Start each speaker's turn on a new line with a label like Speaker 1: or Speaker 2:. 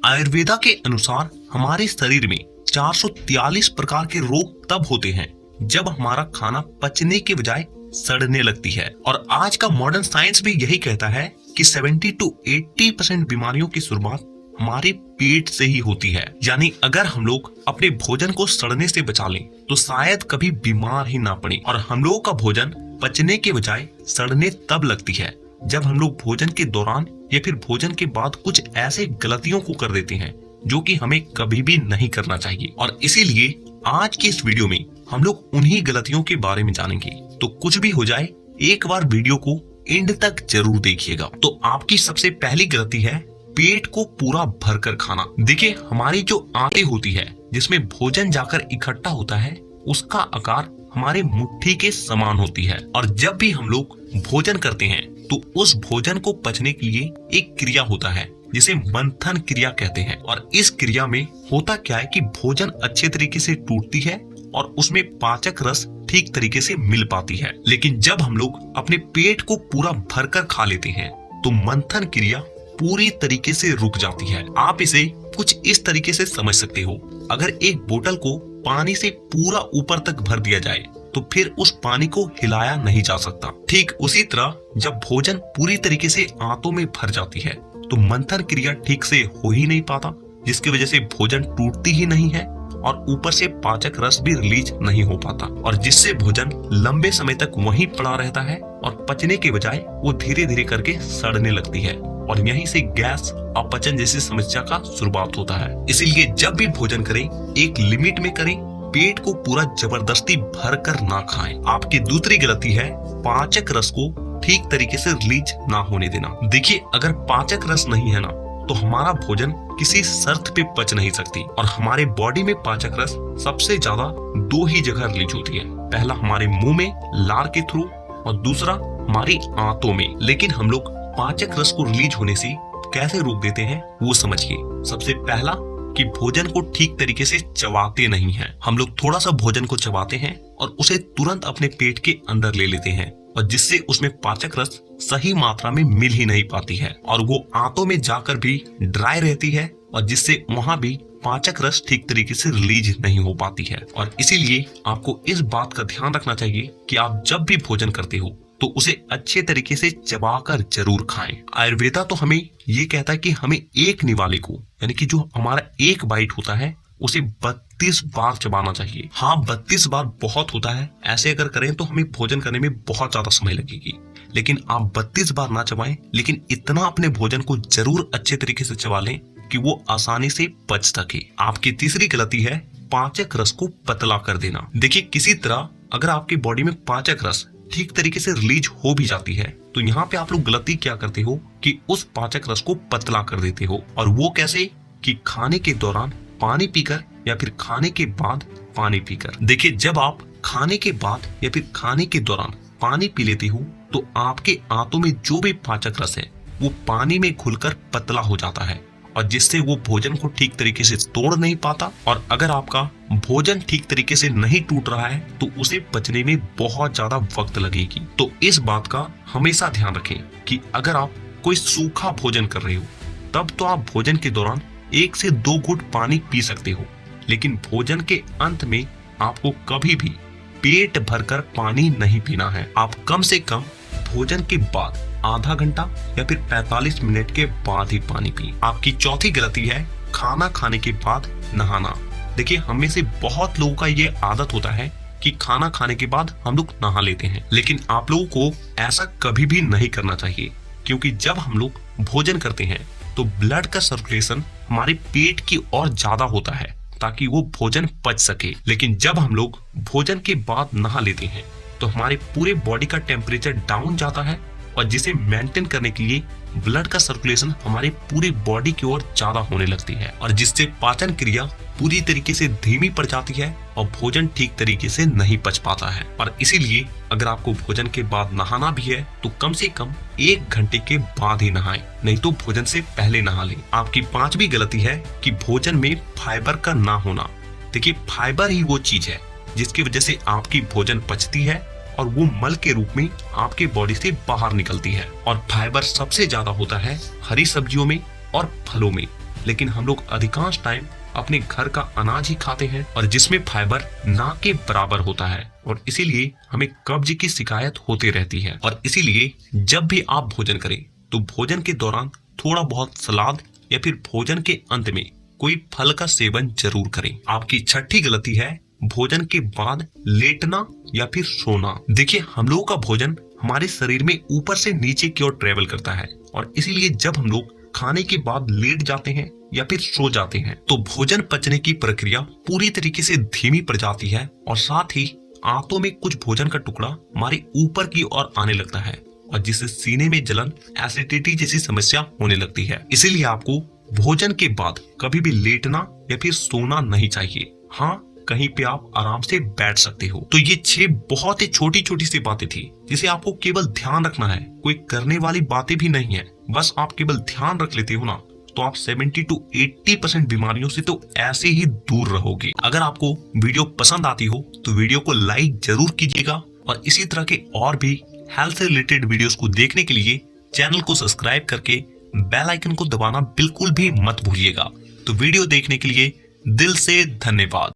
Speaker 1: आयुर्वेदा के अनुसार हमारे शरीर में 443 प्रकार के रोग तब होते हैं जब हमारा खाना पचने के बजाय सड़ने लगती है। और आज का मॉडर्न साइंस भी यही कहता है कि 70 to 80% बीमारियों की शुरुआत हमारे पेट से ही होती है। यानी अगर हम लोग अपने भोजन को सड़ने से बचा लें तो शायद कभी बीमार ही ना पड़े। और हम लोगों का भोजन पचने के बजाय सड़ने तब लगती है जब हम लोग भोजन के दौरान या फिर भोजन के बाद कुछ ऐसे गलतियों को कर देते हैं जो कि हमें कभी भी नहीं करना चाहिए। और इसीलिए आज की इस वीडियो में हम लोग उन्हीं गलतियों के बारे में जानेंगे। तो कुछ भी हो जाए, एक बार वीडियो को एंड तक जरूर देखिएगा। तो आपकी सबसे पहली गलती है पेट को पूरा भरकर खाना। देखिए, हमारी जो आंतें होती है जिसमें भोजन जाकर इकट्ठा होता है, उसका आकार हमारे मुट्ठी के समान होती है। और जब भी हम लोग भोजन करते हैं तो उस भोजन को पचने के लिए एक क्रिया होता है जिसे मंथन क्रिया कहते हैं। और इस क्रिया में होता क्या है कि भोजन अच्छे तरीके से टूटती है और उसमें पाचक रस ठीक तरीके से मिल पाती है। लेकिन जब हम लोग अपने पेट को पूरा भरकर खा लेते हैं तो मंथन क्रिया पूरी तरीके से रुक जाती है। आप इसे कुछ इस तरीके से समझ सकते हो, अगर एक बोतल को पानी से पूरा ऊपर तक भर दिया जाए तो फिर उस पानी को हिलाया नहीं जा सकता। ठीक उसी तरह जब भोजन पूरी तरीके से आंतों में भर जाती है तो मंथन क्रिया ठीक से हो ही नहीं पाता, जिसकी वजह से भोजन टूटती ही नहीं है और ऊपर से पाचक रस भी रिलीज नहीं हो पाता, और जिससे भोजन लंबे समय तक वहीं पड़ा रहता है और पचने के बजाय वो धीरे धीरे करके सड़ने लगती है। और यहीं से गैस, अपचन जैसी समस्या का शुरुआत होता है। इसीलिए जब भी भोजन करें एक लिमिट में करें, पेट को पूरा जबरदस्ती भर कर ना खाएं। आपकी दूसरी गलती है पाचक रस को ठीक तरीके से रिलीज ना होने देना। देखिए, अगर पाचक रस नहीं है ना तो हमारा भोजन किसी शर्त पे पच नहीं सकती। और हमारे बॉडी में पाचक रस सबसे ज्यादा दो ही जगह रिलीज होती है, पहला हमारे मुंह में लार के थ्रू और दूसरा हमारी आंतों में। लेकिन हम लोग पाचक रस को रिलीज होने से कैसे रोक देते हैं वो समझिए। सबसे पहला कि भोजन को ठीक तरीके से चबाते नहीं हैं। हम लोग थोड़ा सा भोजन को चबाते हैं और उसे तुरंत अपने पेट के अंदर ले लेते हैं, और जिससे उसमें पाचक रस सही मात्रा में मिल ही नहीं पाती है और वो आंतों में जाकर भी ड्राई रहती है, और जिससे वहां भी पाचक रस ठीक तरीके से रिलीज नहीं हो पाती है। और इसीलिए आपको इस बात का ध्यान रखना चाहिए कि आप जब भी भोजन करते हो तो उसे अच्छे तरीके से चबाकर जरूर खाएं। आयुर्वेदा तो हमें ये कहता है कि हमें एक निवाले को, यानी कि जो हमारा एक बाइट होता है, उसे 32 बार चबाना चाहिए। हाँ, 32 बार बहुत होता है, ऐसे अगर करें तो हमें भोजन करने में बहुत ज्यादा समय लगेगी। लेकिन आप 32 बार ना चबाएं, लेकिन इतना अपने भोजन को जरूर अच्छे तरीके से चबा लें कि वो आसानी से पच सके। आपकी तीसरी गलती है पाचक रस को पतला कर देना। देखिए, किसी तरह अगर आपकी बॉडी में पाचक रस ठीक तरीके से रिलीज हो भी जाती है तो यहाँ पे आप लोग गलती क्या करते हो कि उस पाचक रस को पतला कर देते हो। और वो कैसे? कि खाने के दौरान पानी पीकर या फिर खाने के बाद पानी पीकर। देखिए, जब आप खाने के बाद या फिर खाने के दौरान पानी पी लेते हो तो आपके आंतों में जो भी पाचक रस है वो पानी में घुलकर पतला हो जाता है, और जिससे वो भोजन को ठीक तरीके से तोड़ नहीं पाता। और अगर आपका भोजन ठीक तरीके से नहीं टूट रहा है तो उसे पचने में बहुत ज्यादा वक्त लगेगी। तो इस बात का हमेशा ध्यान रखें कि अगर आप कोई सूखा भोजन कर रहे हो तब तो आप भोजन के दौरान 1 से 2 घूंट पानी पी सकते हो, लेकिन भोजन के अंत में आपको कभी भी पेट भरकर पानी नहीं पीना है। आप कम से कम भोजन के बाद आधा घंटा या फिर 45 मिनट के बाद ही पानी पिए। आपकी चौथी गलती है खाना खाने के बाद नहाना। देखिए, हम में से बहुत लोगों का ये आदत होता है कि खाना खाने के बाद हम लोग नहा लेते हैं, लेकिन आप लोगों को ऐसा कभी भी नहीं करना चाहिए, क्योंकि जब हम लोग भोजन करते हैं तो ब्लड का सर्कुलेशन हमारे पेट की ओर ज्यादा होता है ताकि वो भोजन पच सके। लेकिन जब हम लोग भोजन के बाद नहा लेते हैं तो हमारे पूरे बॉडी का टेम्परेचर डाउन जाता है, और जिसे मेंटेन करने के लिए ब्लड का सर्कुलेशन हमारे पूरी बॉडी की ओर ज्यादा होने लगती है, और जिससे पाचन क्रिया पूरी तरीके से धीमी पड़ जाती है और भोजन ठीक तरीके से नहीं पच पाता है। और इसीलिए अगर आपको भोजन के बाद नहाना भी है तो कम से कम 1 घंटे के बाद ही नहाएं, नहीं तो भोजन से पहले नहा लें। आपकी 5वीं गलती है कि भोजन में फाइबर का ना होना। देखिए, फाइबर ही वो चीज है जिसकी वजह से आपकी भोजन पचती है और वो मल के रूप में आपके बॉडी से बाहर निकलती है। और फाइबर सबसे ज्यादा होता है हरी सब्जियों में और फलों में, लेकिन हम लोग अधिकांश टाइम अपने घर का अनाज ही खाते हैं और जिसमें फाइबर ना के बराबर होता है और इसीलिए हमें कब्ज की शिकायत होती रहती है। और इसीलिए जब भी आप भोजन करें तो भोजन के दौरान थोड़ा बहुत सलाद या फिर भोजन के अंत में कोई फल का सेवन जरूर करें। आपकी छठी गलती है भोजन के बाद लेटना या फिर सोना। देखिए, हम लोगों का भोजन हमारे शरीर में ऊपर से नीचे की ओर ट्रेवल करता है और इसीलिए जब हम लोग खाने के बाद लेट जाते हैं या फिर सो जाते हैं तो भोजन पचने की प्रक्रिया पूरी तरीके से धीमी पड़ जाती है और साथ ही आंतों में कुछ भोजन का टुकड़ा हमारे ऊपर की ओर आने लगता है और जिससे सीने में जलन, एसिडिटी जैसी समस्या होने लगती है। इसीलिए आपको भोजन के बाद कभी भी लेटना या फिर सोना नहीं चाहिए। हाँ, कहीं पे आप आराम से बैठ सकते हो। तो ये 6 बहुत ही छोटी छोटी सी बातें थी जिसे आपको केवल ध्यान रखना है, कोई करने वाली बातें भी नहीं है। बस आप केवल ध्यान रख लेते हो ना तो आप 70 to 80% बीमारियों से तो ऐसे ही दूर रहोगे। अगर आपको वीडियो पसंद आती हो तो वीडियो को लाइक जरूर कीजिएगा और इसी तरह के और भी हेल्थ से रिलेटेड वीडियोस को देखने के लिए चैनल को सब्सक्राइब करके बेल आइकन को दबाना बिल्कुल भी मत भूलिएगा। तो वीडियो देखने के लिए दिल से धन्यवाद।